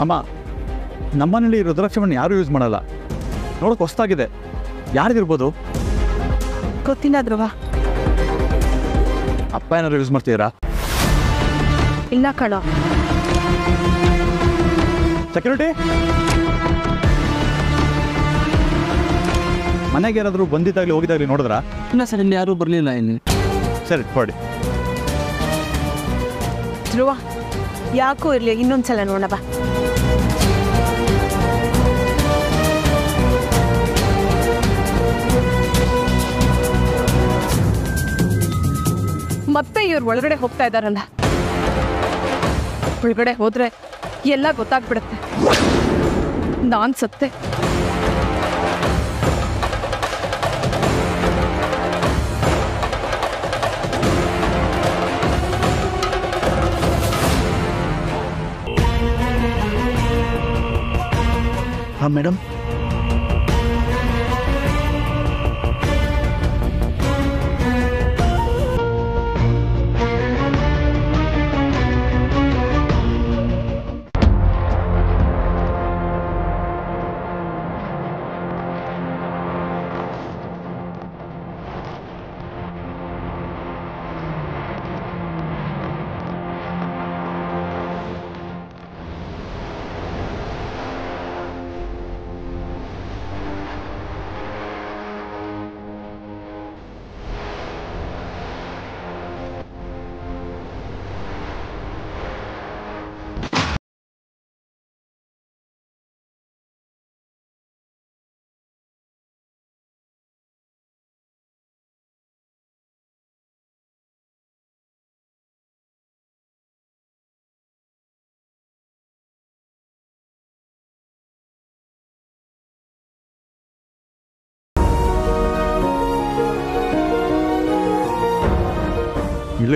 ಅಮ್ಮ, ನಮ್ಮನೇಲಿ ರುದ್ರಾಕ್ಷಮಣಿ ಯಾರೂ ಯೂಸ್ ಮಾಡಲ್ಲ. ನೋಡೋಕೆ ಹೊಸ್ತಾಗಿದೆ. ಯಾರಿಗಿರ್ಬೋದು? ಗೊತ್ತಿಲ್ಲ ಧ್ರುವ. ಅಪ್ಪ ಏನಾದ್ರು ಯೂಸ್ ಮಾಡ್ತೀರಾ? ಇಲ್ಲ ಕಣೋ. ಸೆಕ್ಯೂರಿಟಿ, ಮನೆಗೆ ಯಾರಾದರೂ ಬಂದಿದ್ದಾಗಲಿ ಹೋಗಿದ್ದಾಗಲಿ ನೋಡಿದ್ರಾ? ಇಲ್ಲ ಸರ್, ಇಲ್ಲಿ ಯಾರೂ ಬರಲಿಲ್ಲ. ಇಲ್ಲಿ ಸರಿ ಹೊಡಿ. ಧ್ರುವ, ಯಾಕೋ ಇರಲಿ, ಇನ್ನೊಂದ್ಸಲ ನೋಡೋಣ. ಮತ್ತೆ ಇವ್ರು ಒಳಗಡೆ ಹೋಗ್ತಾ ಇದ್ದಾರಲ್ಲ. ಒಳಗಡೆ ಹೋದ್ರೆ ಎಲ್ಲ ಗೊತ್ತಾಗ್ಬಿಡುತ್ತೆ. ನಾನ್ ಸತ್ತೆ. ಹಾಂ ಮೇಡಮ್.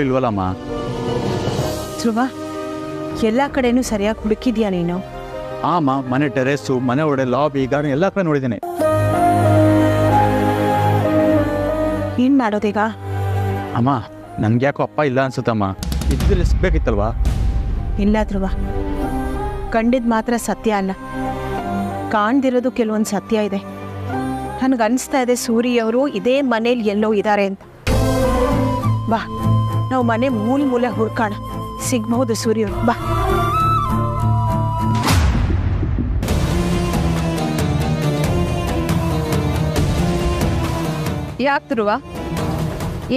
ಇಲ್ವಲ್ಲಮ್ಮ. ಧ್ರುವ, ಎಲ್ಲ ಕಡೆನೂ ಸರಿಯಾಗಿ ಹುಡುಕಿದ್ಯಾ ನೀನು? ಆಮ, ಮನೆ ಟೆರೇಸು, ಮನೆ ಒಡೆ, ಲಾಬಿ, ಗಾರ್ಡನ್ ಎಲ್ಲ ಕಡೆ ನೋಡಿದ್ದೀನಿ. ಏನ್ ಮಾಡೋದೀಗ? ಅಮ್ಮ, ನನ್ಗೆ ಯಾಕೋ ಅಪ್ಪ ಇಲ್ಲ ಅನ್ಸುತ್ತಮ್ಮ. ಇದ್ರಲ್ಲಿ ಸಿಗ್ಬೇಕಿತ್ತಲ್ವಾ? ಇಲ್ಲ ಧ್ರುವ, ಕಂಡಿದ್ ಮಾತ್ರ ಸತ್ಯ ಅಲ್ಲ, ಕಾಣ್ದಿರೋದು ಕೆಲವೊಂದು ಸತ್ಯ ಇದೆ. ನನಗನ್ನಿಸ್ತಾ ಇದೆ ಸೂರಿಯವರು ಇದೇ ಮನೇಲಿ ಎಲ್ಲೋ ಇದ್ದಾರೆ ಅಂತ. ಬಾ, ನಾವು ಮನೆ ಮೂಲೆ ಹುಡ್ಕೋಣ, ಸಿಗ್ಬಹುದು ಸೂರ್ಯರು. ಬಾ. ಯಾಕೆ ಧ್ರುವ,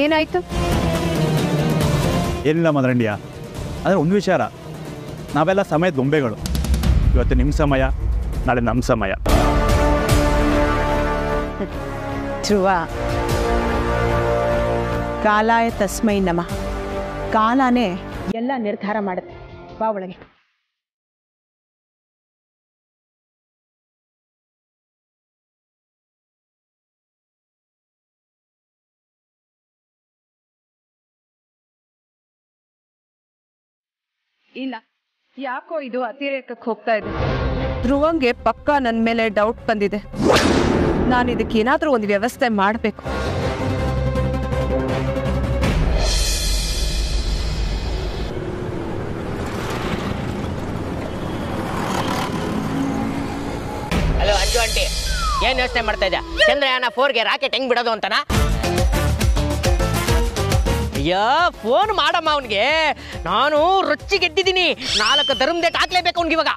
ಏನಾಯ್ತು? ಏನಿಲ್ಲ ಮದರಂಡಿಯ, ಆದರೆ ಒಂದು ವಿಚಾರ, ನಾವೆಲ್ಲ ಸಮಯದ ಗೊಂಬೆಗಳು. ಇವತ್ತು ನಿಮ್ಮ ಸಮಯ, ನಾಳೆ ನಮ್ಮ ಸಮಯ. ಧ್ರುವ, ಕಾಲಾಯ ತಸ್ಮೈ ನಮಃ. ಕಾಲನೇ ಎಲ್ಲ ನಿರ್ಧಾರ ಮಾಡುತ್ತೆ. ಬಾ ಒಳಗೆ. ಇಲ್ಲ, ಯಾಕೋ ಇದು ಅತಿರೇಕಕ್ಕೆ ಹೋಗ್ತಾ ಇದೆ. ಧ್ರುವಂಗೆ ಪಕ್ಕ ನನ್ನ ಮೇಲೆ ಡೌಟ್ ಬಂದಿದೆ. ನಾನು ಇದಕ್ಕೆ ಏನಾದರೂ ಒಂದು ವ್ಯವಸ್ಥೆ ಮಾಡಬೇಕು. ಹಲೋ ಅಂಜು ಆಂಟಿ, ಏನ್ ಯೋಚನೆ ಮಾಡ್ತಾ ಇದ್ಯಾ? ಚಂದ್ರಯಾನ 4ಗೆ ರಾಕೆಟ್ ಹೆಂಗ್ ಬಿಡೋದು ಅಂತನಾ? ಅಯ್ಯೋ, ಫೋನ್ ಮಾಡಮ್ಮ ಅವನಿಗೆ. ನಾನು ರೊಚ್ಚಿಗೆದ್ದಿದ್ದೀನಿ. 4 ಧರ್ಮದೇಟ್ ಹಾಕ್ಲೇಬೇಕು ಅವ್ನಿಗೆ ಇವಾಗ.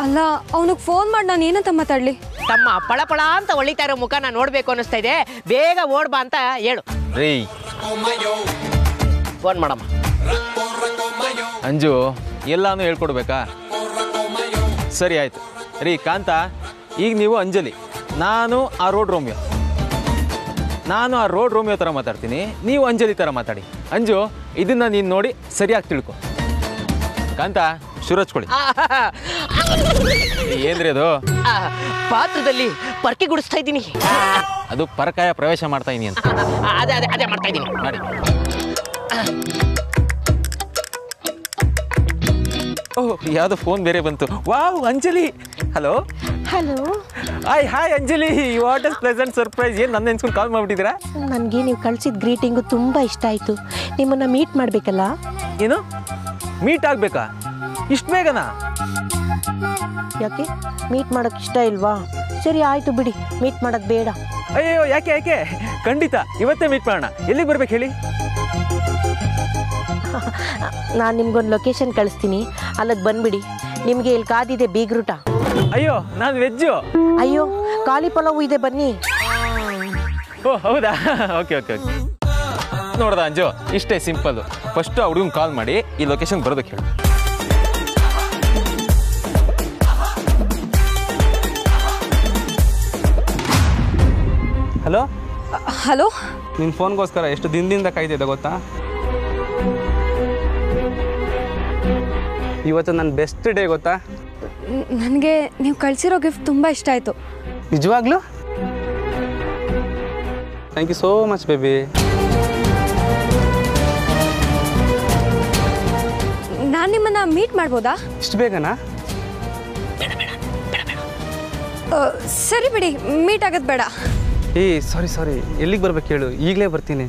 ಅಲ್ಲ, ಅವನಿಗೆ ಫೋನ್ ಮಾಡಿ ನಾನು ಏನಂತ ಮಾತಾಡ್ಲಿ? ತಮ್ಮ ಪಳಪಳ ಅಂತ ಹೊಳಿತಾ ಇರೋ ಮುಖ ನಾನು ನೋಡ್ಬೇಕು ಅನ್ನಿಸ್ತಾ ಇದೆ. ಬೇಗ ಓಡ್ಬಾ ಅಂತ ಹೇಳು. ರೀ, ಫೋನ್ ಮಾಡಮ್ಮ. ಅಂಜು, ಎಲ್ಲಾನು ಹೇಳ್ಕೊಡ್ಬೇಕಾ? ಸರಿ ಆಯ್ತು. ರೀ ಕಾಂತ, ಈಗ ನೀವು ಅಂಜಲಿ, ನಾನು ಆ ರೋಡ್ ರೋಮಿಯೋ. ನಾನು ಆ ರೋಡ್ ರೋಮಿಯೋ ಥರ ಮಾತಾಡ್ತೀನಿ, ನೀವು ಅಂಜಲಿ ಥರ ಮಾತಾಡಿ. ಅಂಜು, ಇದನ್ನ ನೀನು ನೋಡಿ ಸರಿಯಾಗಿ ತಿಳ್ಕೊ. ಕಾಂತ, ಶುರು ಹಚ್ಕೊಳ್ಳಿ. ಏನ್ರಿ ಅದು? ಪಾತ್ರದಲ್ಲಿ ಪರ್ಕೆ ಗುಡಿಸ್ತಾ ಇದ್ದೀನಿ. ಅದು ಪರಕಾಯ ಪ್ರವೇಶ ಮಾಡ್ತಾ ಇದೀನಿ ಅಂತ. ಅದೇ ಮಾಡ್ತಾ ಇದ್ದೀನಿ ಮಾಡಿ. ಓಹ್, ಯಾವುದೋ ಫೋನ್ ಬೇರೆ ಬಂತು. Wow, Anjali. Hello. Hello. Hi Anjali, what is pleasant surprise. ಏನು ನನ್ನ ನೆನ್ಸ್ಕೊಂಡು ಕಾಲ್ ಮಾಡಿಬಿಟ್ಟಿದ್ದೀರಾ? ನನಗೆ ನೀವು ಕಳಿಸಿದ ಗ್ರೀಟಿಂಗು ತುಂಬ ಇಷ್ಟ ಆಯಿತು. ನಿಮ್ಮನ್ನು ಮೀಟ್ ಮಾಡಬೇಕಲ್ಲ. ಏನು, ಮೀಟ್ ಆಗಬೇಕಾ? ಇಷ್ಟು ಬೇಗನಾ? ಯಾಕೆ ಮೀಟ್ ಮಾಡಕ್ ಇಷ್ಟ ಇಲ್ವಾ? ಸರಿ ಆಯ್ತು ಬಿಡಿ, ಮೀಟ್ ಮಾಡಕ್ ಬೇಡ. ಅಯ್ಯೋ ಯಾಕೆ ಯಾಕೆ, ಖಂಡಿತ ಇವತ್ತೇ ಮೀಟ್ ಮಾಡೋಣ. ಎಲ್ಲಿಗೆ ಬರ್ಬೇಕು ಹೇಳಿ? ನಾನು ನಿಮ್ಗೊಂದು ಲೊಕೇಶನ್ ಕಳಿಸ್ತೀನಿ, ಅಲ್ಲಿಗೆ ಬಂದ್ಬಿಡಿ. ನಿಮಗೆ ಇಲ್ಲಿ ಕಾದಿದೆ ಬೀಗ್ರೂಟ. ಅಯ್ಯೋ ನಾನು ವೆಜ್ಜು. ಅಯ್ಯೋ ಖಾಲಿ ಪಲಾವು ಇದೆ, ಬನ್ನಿ. ಓ ಹೌದಾ, ಓಕೆ ಓಕೆ ಓಕೆ. ನೋಡ್ದ ಅಂಜು, ಇಷ್ಟೇ ಸಿಂಪಲ್. ಫಸ್ಟ್ ಆ ಹುಡುಗನ್ ಕಾಲ್ ಮಾಡಿ ಈ ಲೊಕೇಶನ್ ಬರೋದಕ್ಕೆ ಹೇಳು. ಹಲೋ ಹಲೋ, ನಿನ್ನ ಫೋನ್ಗೋಸ್ಕರ ಎಷ್ಟು ದಿನದಿಂದ ಕಾಯ್ತಿದ್ದೆ ಗೊತ್ತಾ? ಇವತ್ತು ನನ್ನ ಬೆಸ್ಟ್ ಡೇ ಗೊತ್ತಾ? ನನಗೆ ನೀವು ಕಳಿಸಿರೋ ಗಿಫ್ಟ್ ತುಂಬ ಇಷ್ಟ ಆಯಿತು. ನಿಜವಾಗ್ಲೂ thank you so much baby. ನಾನು ನಿಮ್ಮನ್ನು ಮೀಟ್ ಮಾಡ್ಬೋದಾ? ಇಷ್ಟು ಬೇಗನಾ? ಸರಿ ಬಿಡಿ, ಮೀಟ್ ಆಗೋದು ಬೇಡ. ಸಾರಿ ಎಲ್ಲಿಗೆ ಬರ್ಬೇಕು ಹೇಳು, ಈಗಲೇ ಬರ್ತೀನಿ.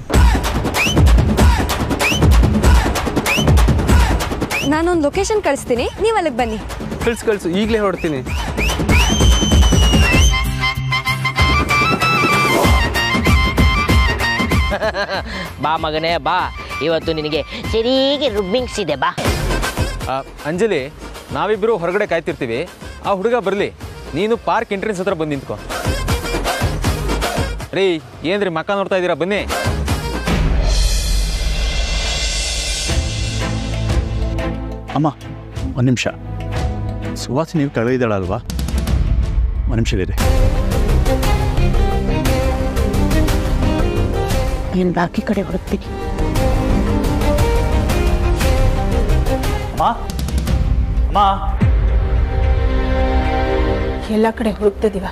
ನಾನೊಂದು ಲೊಕೇಶನ್ ಕಳಿಸ್ತೀನಿ, ನೀವು ಅಲ್ಲಿಗೆ ಬನ್ನಿ. ಕಳಿಸು, ಈಗಲೇ ಹೊರಡ್ತೀನಿ. ಬಾ ಮಗನೇ ಬಾ, ಇವತ್ತು ನಿನಗೆ ಸರಿಗೆ ರುಬ್ಬಿಂಗ್ಸ್ ಇದೆ ಬಾ. ಅಂಜಲಿ, ನಾವಿಬ್ಬರು ಹೊರಗಡೆ ಕಾಯ್ತಿರ್ತೀವಿ. ಆ ಹುಡುಗ ಬರಲಿ, ನೀನು ಪಾರ್ಕ್ ಎಂಟ್ರೆನ್ಸ್ ಹತ್ರ ಬಂದು ನಿಂತ್ಕೊ. ರೀ ಏನ್ರಿ ಮಕ್ಕ ನೋಡ್ತಾ ಇದ್ದೀರಾ, ಬನ್ನಿ. ಅಮ್ಮ ಒಂದು ನಿಮಿಷ, ಸುವಾಸಿ ನೀವು ಕಳೆದಿದ್ದಾಳಲ್ವಾ? ಒಂದು ನಿಮಿಷ ಇದೆ. ಏನು ಬಾಕಿ ಕಡೆ ಹುಡುಕ್ತೀನಿ. ಅಮ್ಮ ಅಮ್ಮ, ಎಲ್ಲ ಕಡೆ ಹುಡುಕ್ತಿದ್ದೀವ,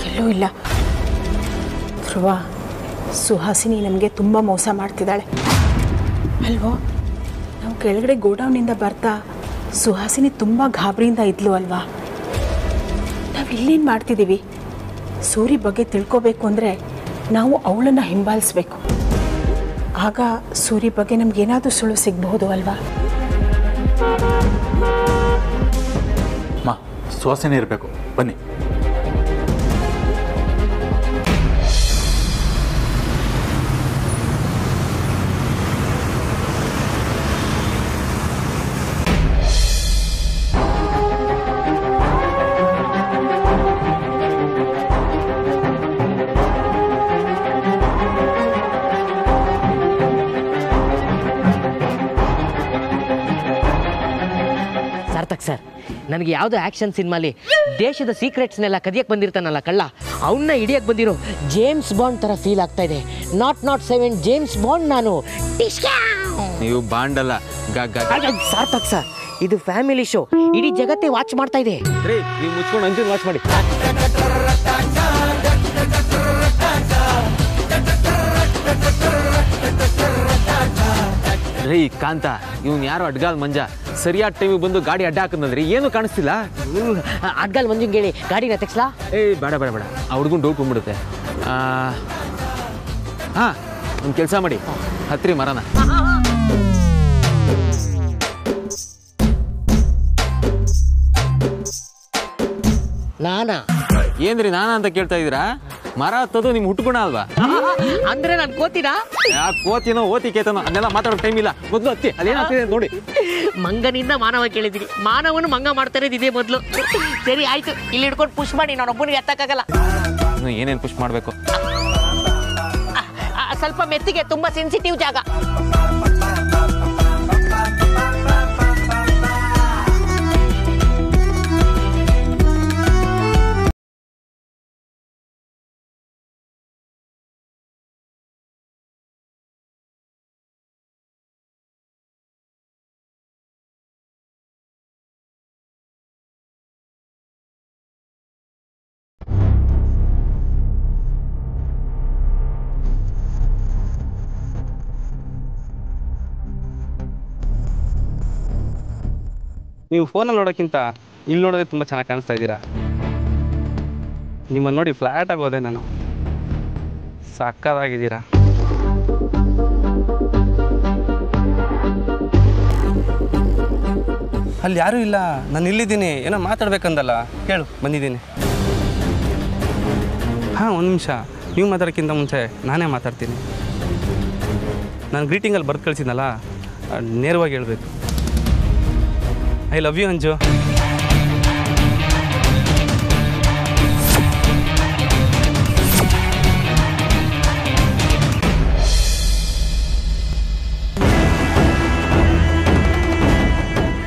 ಎಲ್ಲೂ ಇಲ್ಲ. ಧ್ರುವ, ಸುಹಾಸಿನಿ ನಮಗೆ ತುಂಬ ಮೋಸ ಮಾಡ್ತಿದ್ದಾಳೆ ಅಲ್ವೋ? ನಾವು ಕೆಳಗಡೆ ಗೋಡೌನಿಂದ ಬರ್ತಾ ಸುಹಾಸಿನಿ ತುಂಬ ಗಾಬರಿಯಿಂದ ಇದ್ಲು ಅಲ್ವಾ? ನಾವು ಇಲ್ಲೇನು ಮಾಡ್ತಿದ್ದೀವಿ? ಸೂರಿ ಬಗ್ಗೆ ತಿಳ್ಕೋಬೇಕು ಅಂದರೆ ನಾವು ಅವಳನ್ನು ಹಿಂಬಾಲಿಸ್ಬೇಕು. ಆಗ ಸೂರಿ ಬಗ್ಗೆ ನಮಗೇನಾದರೂ ಸುಳ್ಳು ಸಿಗಬಹುದು ಅಲ್ವಾ? ಅಮ್ಮ ಸುವಾಸನೆ ಇರಬೇಕು, ಬನ್ನಿ. ಸಾರ್ಥಕ್ ಸರ್, ನನಗೆ ಯಾವುದೋ ಆ್ಯಕ್ಷನ್ ಸಿನಿಮಾಲಿ ದೇಶದ ಸೀಕ್ರೆಟ್ಸ್ನೆಲ್ಲ ಕದಿಯಕ್ಕೆ ಬಂದಿರ್ತಾನಲ್ಲ ಕಳ್ಳ, ಅವನ್ನ ಹಿಡಿಯಕ್ಕೆ ಬಂದಿರೋ ಜೇಮ್ಸ್ ಬಾಂಡ್ ಥರ ಫೀಲ್ ಆಗ್ತಾ ಇದೆ. 007 ಜೇಮ್ಸ್ ಬಾಂಡ್ ನಾನು. ನೀವು ಬಾಂಡಲ್ಲ, ಸಾರ್ಥಕ್ ಸರ್, ಇದು ಫ್ಯಾಮಿಲಿ ಶೋ, ಇಡೀ ಜಗತ್ತೇ ವಾಚ್ ಮಾಡ್ತಾ ಇದೆ. ರೀ ನೀವು ಮುಚ್ಕೊಂಡು ಅಂಜನ್ ವಾಚ್ ಮಾಡಿ. ರೀ ಕಾಂತ, ಇವ್ನು ಯಾರೋ ಅಡ್ಗಾಲ್ ಮಂಜ ಸರಿಯಾದ ಟೈಮಿಗೆ ಬಂದು ಗಾಡಿ ಅಡ್ಡ ಹಾಕಿದ್ರಿ, ಏನು ಕಾಣಿಸ್ತಿಲ್ಲ. ಅಡ್ಗಾಲ್ ಮಂಜುಂಗೆ ಹೇಳಿ ಗಾಡಿನ ತೆಗ್ಸ್ಲಾ? ಬೇಡ ಬೇಡ ಬೇಡ, ಆ ಹುಡುಗನ್ ಡೌಟ್ ಬಂದ್ಬಿಡುತ್ತೆ. ಹಾಂ, ಒಂದು ಕೆಲಸ ಮಾಡಿ, ಹತ್ರಿ ಮರನ. ನಾನಾ? ಏನ್ರಿ ನಾನಾ ಅಂತ ಕೇಳ್ತಾ ಇದ್ದೀರಾ? ಮರ ಹತ್ತೋದು ನಿಮ್ ಹುಟ್ಟುಗುಣ ಅಲ್ವಾ? ಅಂದ್ರೆ ನಾನು ಕೋತಿನಾ? ಕೋತಿನೋ ಓತಿ ಕೇತನೋ ಅದನ್ನೆಲ್ಲ ಮಾತಾಡೋ ಟೈಮ್ ಇಲ್ಲ. ಮೊದಲು ಹತ್ತಿ, ಅದೇನಾಗ್ತಿದೆ ನೋಡಿ. ಮಂಗನಿಂದ ಮಾನವ ಕೇಳಿದ್ರಿ, ಮಾನವನು ಮಂಗ ಮಾಡ್ತಾ ಇರೋದು ಇದೇ ಮೊದಲು. ಸರಿ ಆಯ್ತು, ಇಲ್ಲಿ ಹಿಡ್ಕೊಂಡು ಪುಷ್ ಮಾಡಿ, ನಾನೊಬ್ಬನಿಗೆ ಎತ್ತಕ್ಕಾಗಲ್ಲ. ಏನೇನು ಪುಷ್ ಮಾಡಬೇಕು? ಸ್ವಲ್ಪ ಮೆತ್ತಿಗೆ, ತುಂಬಾ ಸೆನ್ಸಿಟಿವ್ ಜಾಗ. ನೀವು ಫೋನಲ್ಲಿ ನೋಡೋಕ್ಕಿಂತ ಇಲ್ಲಿ ನೋಡೋದೇ ತುಂಬ ಚೆನ್ನಾಗಿ ಕಾಣಿಸ್ತಾ ಇದ್ದೀರಾ. ನಿಮ್ಮನ್ನು ನೋಡಿ ಫ್ಲ್ಯಾಟ್ ಆಗೋದೆ ನಾನು. ಸಕ್ಕತ್ತಾಗಿದ್ದೀರಾ. ಅಲ್ಲಿ ಯಾರೂ ಇಲ್ಲ, ನಾನು ಇಲ್ಲಿದ್ದೀನಿ. ಏನೋ ಮಾತಾಡ್ಬೇಕಂದಲ್ಲ, ಕೇಳು ಬಂದಿದ್ದೀನಿ. ಹಾಂ, ಒಂದು ನಿಮಿಷ. ನೀವು ಮಾತಾಡೋಕ್ಕಿಂತ ಮುಂಚೆ ನಾನೇ ಮಾತಾಡ್ತೀನಿ. ನಾನು ಗ್ರೀಟಿಂಗಲ್ಲಿ ಬರ್ದು ಕಳಿಸಿದ್ನಲ್ಲ, ನೇರವಾಗಿ ಹೇಳಬೇಕು. I love you Anju.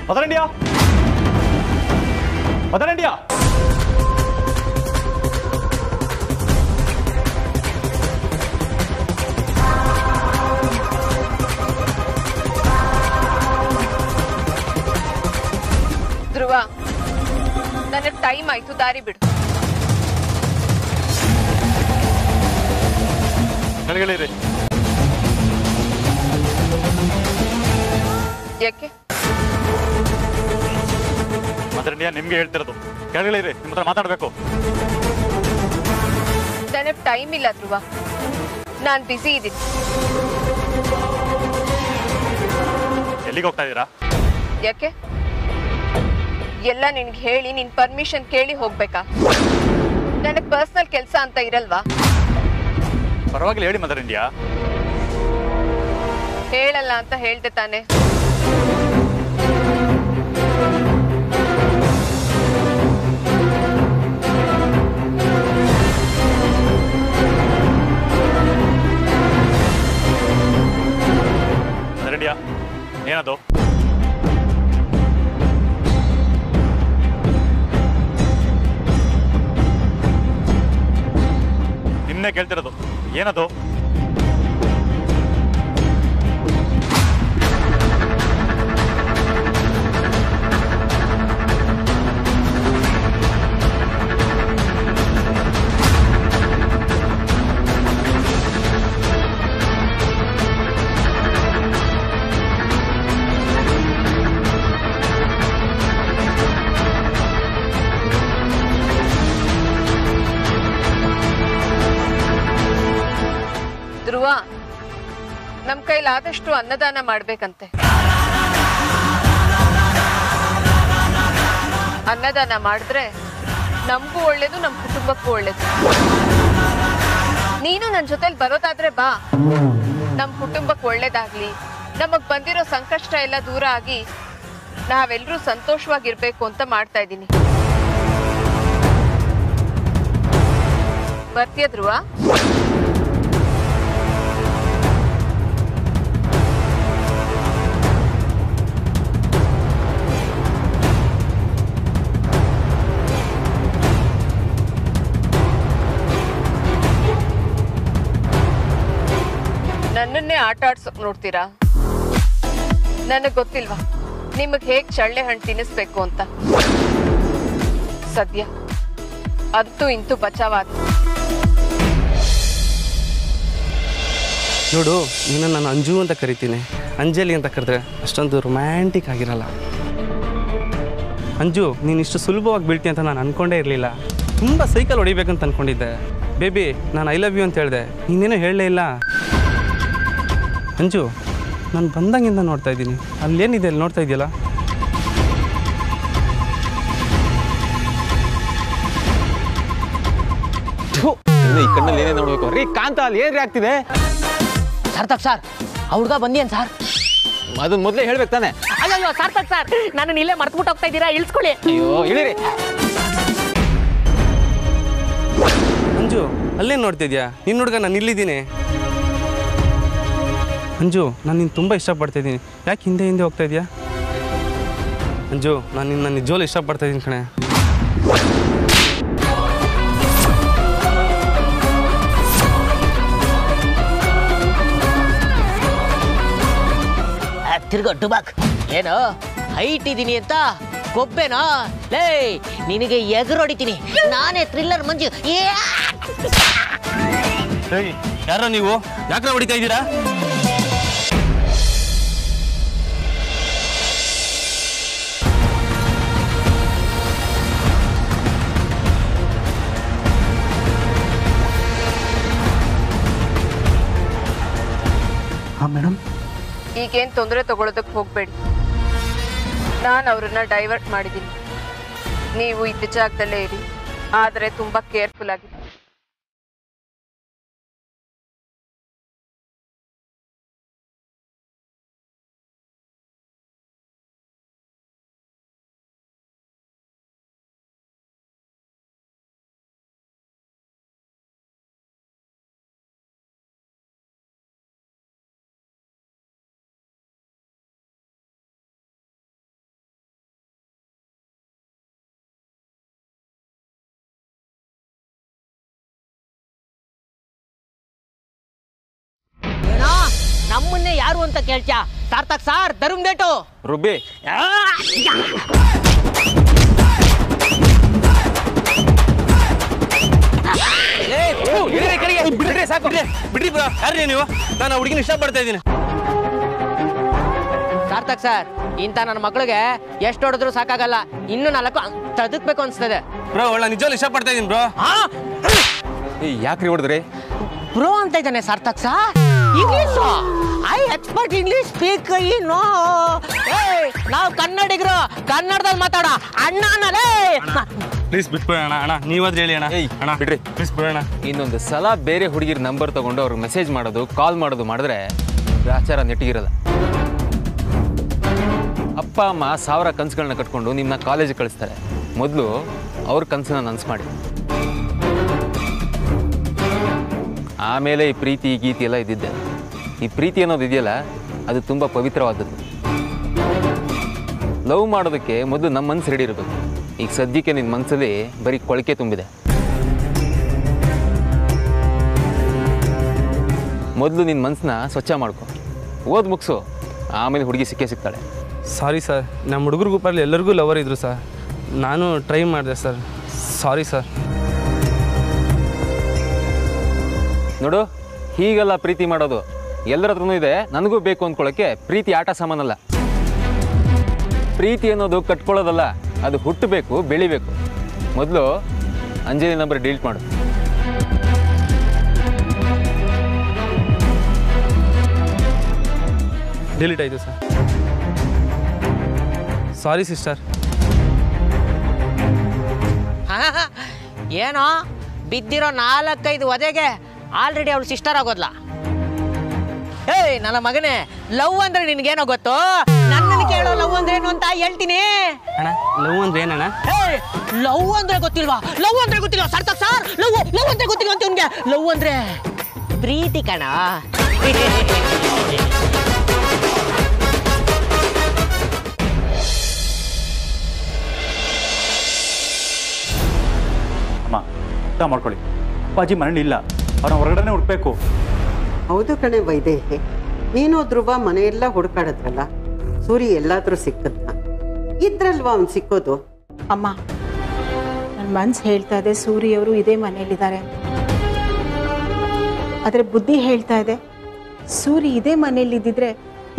Mother India, Mother India. Dhruva, ನನಗೆ ಟೈಮ್ ಆಯ್ತು, ದಾರಿ ಬಿಡು. ಕೆಳಗಿಳಿರಿ. ಯಾಕೆ? ಮದರ್ ಇಂಡಿಯಾ ನಿಮ್ಗೆ ಹೇಳ್ತಿರೋದು, ಕೆಳಗಿಳಿರಿ, ನಿಮ್ಮ ಹತ್ರ ಮಾತಾಡಬೇಕು. ನನಗೆ ಟೈಮ್ ಇಲ್ಲ ಧ್ರುವ, ನಾನು ಬ್ಯುಸಿ ಇದ್ದೀನಿ. ಎಲ್ಲಿಗೆ ಹೋಗ್ತಾ ಇದ್ದೀರಾ? ಯಾಕೆ? ಎಲ್ಲ ನಿನ್ಗೆ ಹೇಳಿ ನಿನ್ ಪರ್ಮಿಷನ್ ಕೇಳಿ ಹೋಗ್ಬೇಕಾ? ನನಗೆ ಪರ್ಸನಲ್ ಕೆಲಸ ಅಂತ ಇರಲ್ವಾ? ಪರವಾಗಿಲ್ಲ, ಹೇಳಿ ಮದರ್ ಇಂಡಿಯಾ. ಹೇಳಲ್ಲ ಅಂತ ಹೇಳ್ದೆ ತಾನೆ. ಮದರ್ ಇಂಡಿಯಾ, ಏನದು? ನಿನ್ನೆ ಕೇಳ್ತಿರೋದು, ಏನದು? ಧ್ರುವ, ನಮ್ ಕೈಲಾದಷ್ಟು ಅನ್ನದಾನ ಮಾಡ್ಬೇಕಂತೆ. ಅನ್ನದಾನ ಮಾಡಿದ್ರೆ ನಮಗೂ ಒಳ್ಳೇದು, ನಮ್ ಕುಟುಂಬಕ್ಕೂ ಒಳ್ಳೇದು. ನೀನು ನನ್ನ ಜೊತೆಲಿ ಬರೋದಾದ್ರೆ ಬಾ. ನಮ್ ಕುಟುಂಬಕ್ಕೆ ಒಳ್ಳೇದಾಗ್ಲಿ, ನಮಗ್ ಬಂದಿರೋ ಸಂಕಷ್ಟ ಎಲ್ಲ ದೂರ ಆಗಿ ನಾವೆಲ್ಲರೂ ಸಂತೋಷವಾಗಿರ್ಬೇಕು ಅಂತ ಮಾಡ್ತಾ ಇದ್ದೀನಿ. ಬರ್ತೀಯ ಧ್ರುವ? ನನ್ನನ್ನೇ ಆಟ ಆಡ್ಸೋಕ್ ನೋಡ್ತೀರಾ? ನನಗ್ ಗೊತ್ತಿಲ್ವಾ ನಿಮಗ್ ಹೇಗ್ ಚಳ್ಳೆ ಹಣ್ಣು ತಿನ್ನಿಸ್ಬೇಕು ಅಂತ? ಸದ್ಯ ಅಂತೂ ಇಂತೂ ಬಚಾವಾದ. ನೋಡು, ನೀನು ನಾನು ಅಂಜು ಅಂತ ಕರಿತೀನಿ. ಅಂಜಲಿ ಅಂತ ಕರೆದ್ರೆ ಅಷ್ಟೊಂದು ರೊಮ್ಯಾಂಟಿಕ್ ಆಗಿರಲ್ಲ. ಅಂಜು, ನೀನು ಇಷ್ಟು ಸುಲಭವಾಗಿ ಬೀಳ್ತಿ ಅಂತ ನಾನು ಅಂದ್ಕೊಂಡೇ ಇರಲಿಲ್ಲ. ತುಂಬ ಸೈಕಲ್ ಹೊಡಿಬೇಕಂತ ಅಂದ್ಕೊಂಡಿದ್ದೆ. ಬೇಬಿ, ನಾನು ಐ ಲವ್ ಯು ಅಂತ ಹೇಳಿದೆ, ನೀನೇನು ಹೇಳಲೇ ಇಲ್ಲ. ಅಂಜು, ನಾನು ಬಂದಂಗಿಂದ ನೋಡ್ತಾ ಇದ್ದೀನಿ. ಅಲ್ಲೇನಿದೆ ಅಲ್ಲಿ ನೋಡ್ತಾ ಇದೆಯಲ್ಲ? ಈ ಕಣ್ಣಲ್ಲಿ ಏನೇ ನೋಡ್ಬೇಕು ರೀ? ಕಾಂತ, ಅಲ್ಲಿ ಏನ್ರಿ ಆಗ್ತಿದೆ? ಸಾರ್ಥಕ್ ಸರ್, ಆ ಹುಡುಗ ಬಂದಿಯನ್ ಸರ್? ಅದನ್ನ ಮೊದಲೇ ಹೇಳ್ಬೇಕು ತಾನೆ. ಅಯ್ಯೋ ಸಾರ್ಥಕ್ ಸರ್, ನಾನು ಇಲ್ಲೇ ಮರ್ತ್ಬಿಟ್ಟು ಹೋಗ್ತಾ ಇದ್ದೀರಾ, ಇಳಿಸ್ಕೊಳ್ಳಿ. ಅಯ್ಯೋ ಇಳಿರಿ. ಅಂಜು, ಅಲ್ಲೇನು ನೋಡ್ತಿದ್ಯಾ? ನಿನ್ನ ಹುಡುಗ ನಾನು ಇಲ್ಲಿದ್ದೀನಿ. ಅಂಜು, ನಾನು ನಿನ್ನ ತುಂಬ ಇಷ್ಟಪಡ್ತಾಯಿದ್ದೀನಿ. ಯಾಕೆ ಹಿಂದೆ ಹಿಂದೆ ಹೋಗ್ತಾ ಇದೆಯಾ? ಅಂಜು, ನಾನು ನಿನ್ನ ನಿಜವಾಗ್ಲೂ ಇಷ್ಟಪಡ್ತಾಯಿದ್ದೀನಿ ಕಣೆ. ತಿರ್ಗೋ ಡುಬಾಕ್. ಏನು ಹೈಟ್ ಇದ್ದೀನಿ ಅಂತ ಕೊಬ್ಬೆನಾ? ಲೇ, ನಿನಗೆ ಎಗರೊಡಿತೀನಿ, ನಾನೇ ಥ್ರಿಲ್ಲರ್ ಮಂಜು. ಯಾರೋ ನೀವು? ಯಾಕೆ ಹೊಡಿತಾ ಇದ್ದೀರಾ? ಈಗೇನ್ ತೊಂದರೆ ತಗೊಳ್ಳೋದಕ್ಕೆ ಹೋಗ್ಬೇಡಿ. ನಾನು ಅವ್ರನ್ನ ಡೈವರ್ಟ್ ಮಾಡಿದ್ದೀನಿ. ನೀವು ಇದ್ದ ಜಾಗದಲ್ಲೇ ಇರಿ, ಆದರೆ ತುಂಬ ಕೇರ್ಫುಲ್ ಆಗಿ. ನಮ್ಮನ್ನೇ ಯಾರು ಅಂತ ಕೇಳ್ತ್ಯಾ? ಸಾರ್ಥಕ್ ಸಾರ್ ಧರ್ಮ್ ಡೇಟು ರುಬ್ಬಿ ಬಿಡ್ರಿ ಬ್ರೋ, ಯಾರ್ರಿ ನೀವು? ನಾನು ಹುಡುಗಿನ ಇಷ್ಟಪಡ್ತಾ ಇದ್ದೀನಿ. ಸಾರ್ಥಕ್ ಸರ್, ಇಂಥ ನನ್ನ ಮಕ್ಳಿಗೆ ಎಷ್ಟು ಹೊಡೆದ್ರು ಸಾಕಾಗಲ್ಲ, ಇನ್ನು 4 ತದಕ್ಬೇಕು ಅನ್ಸ್ತದೆ. ಬ್ರೋ ಒಳ್ಳೆ ನಿಜವಾಗ್ಲೂ ಇಷ್ಟಪಡ್ತಾ ಇದ್ದೀನಿ ಬ್ರೋ. ಯಾಕ್ರಿ ಹೊಡೆದ್ರಿ? ಬ್ರೋ ಅಂತ ಇದ್ದಾನೆ Sarthak sir. English I expert English speak no. ನಾವು ಕನ್ನಡಿಗರು, ಕನ್ನಡದಲ್ಲಿ ಮಾತಾಡ ಅಣ್ಣ ಅನ್ನಲೇ. ಪ್ಲೀಸ್ ಬಿಟ್ಬಿಡೋಣ ಅಣ್ಣ, ನೀವಾದ್ರೆ ಹೇಳಿ ಅಣ್ಣ. ಅಣ್ಣ ಬಿಡ್ರಿ, ಪ್ಲೀಸ್ ಬಿಡೋಣ. ಇನ್ನೊಂದು ಸಲ ಬೇರೆ ಹುಡುಗಿರ ನಂಬರ್ ತಗೊಂಡು ಅವ್ರಿಗೆ ಮೆಸೇಜ್ ಮಾಡೋದು, ಕಾಲ್ ಮಾಡೋದು ಮಾಡಿದ್ರೆ ಆಚಾರ ನೆಟ್ಟಿಗಿರಲ್ಲ. ಅಪ್ಪ ಅಮ್ಮ 1000 ಕನಸುಗಳನ್ನ ಕಟ್ಕೊಂಡು ನಿಮ್ಮನ್ನ ಕಾಲೇಜಿಗೆ ಕಳಿಸ್ತಾರೆ. ಮೊದಲು ಅವ್ರ ಕನಸನ್ನ ನನಸು ಮಾಡಿ, ಆಮೇಲೆ ಈ ಪ್ರೀತಿ ಗೀತಿ ಎಲ್ಲ ಇದ್ದಿದ್ದೆ. ಈ ಪ್ರೀತಿ ಅನ್ನೋದು ಇದೆಯಲ್ಲ, ಅದು ತುಂಬ ಪವಿತ್ರವಾದದ್ದು. ಲವ್ ಮಾಡೋದಕ್ಕೆ ಮೊದಲು ನಮ್ಮ ಮನಸ್ಸು ರೆಡಿ ಇರಬೇಕು. ಈಗ ಸದ್ಯಕ್ಕೆ ನಿನ್ನ ಮನಸ್ಸಲ್ಲಿ ಬರೀ ಕೊಳಕೆ ತುಂಬಿದೆ. ಮೊದಲು ನಿನ್ನ ಮನಸ್ಸನ್ನ ಸ್ವಚ್ಛ ಮಾಡ್ಕೊ, ಓದ್ ಮುಗಿಸು, ಆಮೇಲೆ ಹುಡುಗಿ ಸಿಗ್ತಾಳೆ. ಸಾರಿ ಸರ್, ನಮ್ಮ ಹುಡುಗರ ಗ್ರೂಪಲ್ಲಿ ಎಲ್ಲರಿಗೂ ಲವರ್ ಇದ್ರು ಸರ್. ನಾನು ಟ್ರೈ ಮಾಡಿದೆ ಸರ್. Sorry sir. ನೋಡು, ಹೀಗೆಲ್ಲ ಪ್ರೀತಿ ಮಾಡೋದು ಎಲ್ಲರ ಹತ್ರನೂ ಇದೆ. ನನಗೂ ಬೇಕು ಅಂದ್ಕೊಳ್ಳೋಕ್ಕೆ ಪ್ರೀತಿ ಆಟ ಸಾಮಾನಲ್ಲ. ಪ್ರೀತಿ ಅನ್ನೋದು ಕಟ್ಕೊಳ್ಳೋದಲ್ಲ, ಅದು ಹುಟ್ಟಬೇಕು, ಬೆಳಿಬೇಕು. ಮೊದಲು ಅಂಜಲಿ ನಂಬರ್ ಡಿಲೀಟ್ ಮಾಡು. ಡಿಲೀಟ್ ಆಯಿತು ಸರ್. Sorry sister. ಏನೋ ಬಿದ್ದಿರೋ 4-5 ಒದೆಗೆ ಆಲ್ರೆಡಿ ಅವಳು ಸಿಸ್ಟರ್ ಆಗೋದ್ಲ. ಏಯ್ ನನ್ನ ಮಗನೇ, ಲವ್ ಅಂದ್ರೆ ನಿನ್ಗೇನೋ ಗೊತ್ತು? ನನ್ನನ್ನು ಕೇಳೋ ಲವ್ ಅಂದ್ರೆ ಏನು ಅಂತ ಹೇಳ್ತೀನಿ. ಅಣ್ಣ ಲವ್ ಅಂದ್ರೆ ಏನಣ್ಣ? ಲವ್ ಅಂದ್ರೆ ಗೊತ್ತಿಲ್ವಾ? ಲವ್ ಅಂದ್ರೆ ಗೊತ್ತಿಲ್ವಾ ಸಾರ್ಥಕ್ ಸರ್? ಲವ್ ಅಂದ್ರೆ ಗೊತ್ತಿಲ್ವಾ ಅಂತ ನಿಮ್ಗೆ? ಲವ್ ಅಂದ್ರೆ ಪ್ರೀತಿ ಕಣ. ಅಮ್ಮ ಊಟ ಮಾಡ್ಕೊಳ್ಳಿ. ಅಪ್ಪಾಜಿ ಮನೇಲಿ ಇಲ್ಲ, ಅವ್ರನ್ನ ಹೊರಗಡೆ ಹುಡ್ಬೇಕು. ಹೌದು ಕಣೆ ವೈದೇಹಿ, ನೀನು ಧ್ರುವ ಮನೆಯೆಲ್ಲ ಹುಡುಕಾಡಿದ್ರಲ್ಲ, ಸೂರಿ ಎಲ್ಲಾದ್ರೂ ಸಿಕ್ಕದ್ನ? ಇದ್ರಲ್ವಾ ಅವ್ನು ಸಿಕ್ಕೋದು? ಅಮ್ಮ, ನನ್ನ ಮನ್ಸು ಹೇಳ್ತಾ ಇದೆ ಸೂರಿಯವರು ಇದೇ ಮನೇಲಿದ್ದಾರೆ ಅಂತ. ಆದರೆ ಬುದ್ಧಿ ಹೇಳ್ತಾ ಇದೆ ಸೂರಿ ಇದೇ ಮನೇಲಿದ್ದಿದ್ರೆ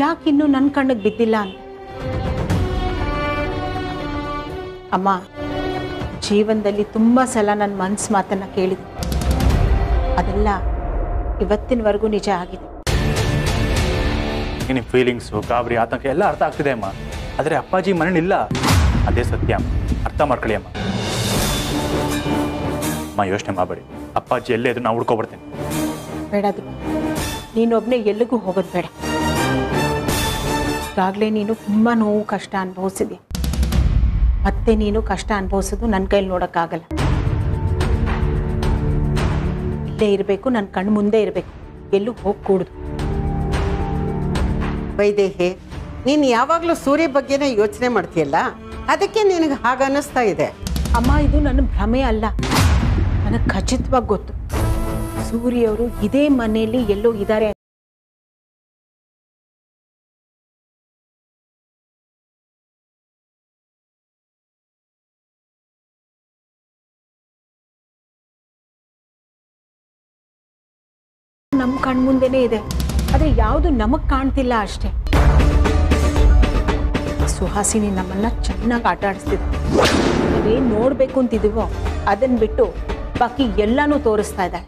ಯಾಕಿನ್ನೂ ನನ್ನ ಕಣ್ಣಿಗೆ ಬಿದ್ದಿಲ್ಲ ಅಂತ. ಅಮ್ಮ, ಜೀವನದಲ್ಲಿ ತುಂಬ ಸಲ ನನ್ನ ಮನ್ಸು ಮಾತನ್ನು ಕೇಳಿದೆ, ಅದೆಲ್ಲ ಇವತ್ತಿನವರೆಗೂ ನಿಜ ಆಗಿದೆ. ನಿಮ್ಮ ಫೀಲಿಂಗ್ಸು, ಗಾಬರಿ, ಆತಂಕ ಎಲ್ಲ ಅರ್ಥ ಆಗ್ತಿದೆ ಅಮ್ಮ. ಆದರೆ ಅಪ್ಪಾಜಿ ಮನೇಲಿ ಇಲ್ಲ, ಅದೇ ಸತ್ಯ ಅಮ್ಮ. ಅರ್ಥ ಮಾಡ್ಕೊಳ್ಳಿ ಅಮ್ಮ. ಅಮ್ಮ ಯೋಚನೆ ಮಾಡಬೇಡಿ, ಅಪ್ಪಾಜಿ ಎಲ್ಲೇ ಇದ್ರು ನಾವು ಹುಡ್ಕೊಬರ್ತೀನಿ. ಬೇಡ ಧ್ರುವ, ನೀನೊಬ್ಬನೇ ಎಲ್ಲಿಗೂ ಹೋಗೋದು ಬೇಡ. ಈಗಾಗಲೇ ನೀನು ತುಂಬ ನೋವು ಕಷ್ಟ ಅನುಭವಿಸಿದೆ. ಮತ್ತೆ ನೀನು ಕಷ್ಟ ಅನುಭವಿಸೋದು ನನ್ನ ಕೈಲಿ ನೋಡೋಕ್ಕಾಗಲ್ಲ. ಇಲ್ಲೇ ಇರಬೇಕು, ನನ್ನ ಕಣ್ಣು ಮುಂದೆ ಇರಬೇಕು, ಎಲ್ಲೂ ಹೋಗ್ಕೂಡ್ದು. ವೈದೇಹಿ, ನೀನು ಯಾವಾಗಲೂ ಸೂರ್ಯ ಬಗ್ಗೆನೇ ಯೋಚನೆ ಮಾಡ್ತೀಯಲ್ಲ, ಅದಕ್ಕೆ ನಿನಗೆ ಹಾಗೆ ಅನ್ನಿಸ್ತಾ ಇದೆ. ಅಮ್ಮ, ಇದು ನನ್ನ ಭ್ರಮೆ ಅಲ್ಲ, ನನಗೆ ಖಚಿತವಾಗಿ ಗೊತ್ತು ಸೂರ್ಯವರು ಇದೇ ಮನೆಯಲ್ಲಿ ಎಲ್ಲೋ ಇದ್ದಾರೆ. ನಮ್ಮ ಕಣ್ಮುಂದೆನೇ ಇದೆ, ಆದರೆ ಯಾವುದು ನಮಗೆ ಕಾಣ್ತಿಲ್ಲ ಅಷ್ಟೇ. ಸುಹಾಸಿನಿ ನಮ್ಮನ್ನ ಚೆನ್ನಾಗಿ ಆಟ ಆಡಿಸ್ತಿದ್ದೆ. ನಾವೇನು ನೋಡಬೇಕು ಅಂತಿದ್ದೀವೋ ಅದನ್ನು ಬಿಟ್ಟು ಬಾಕಿ ಎಲ್ಲನೂ ತೋರಿಸ್ತಾ ಇದ್ದಾಳೆ.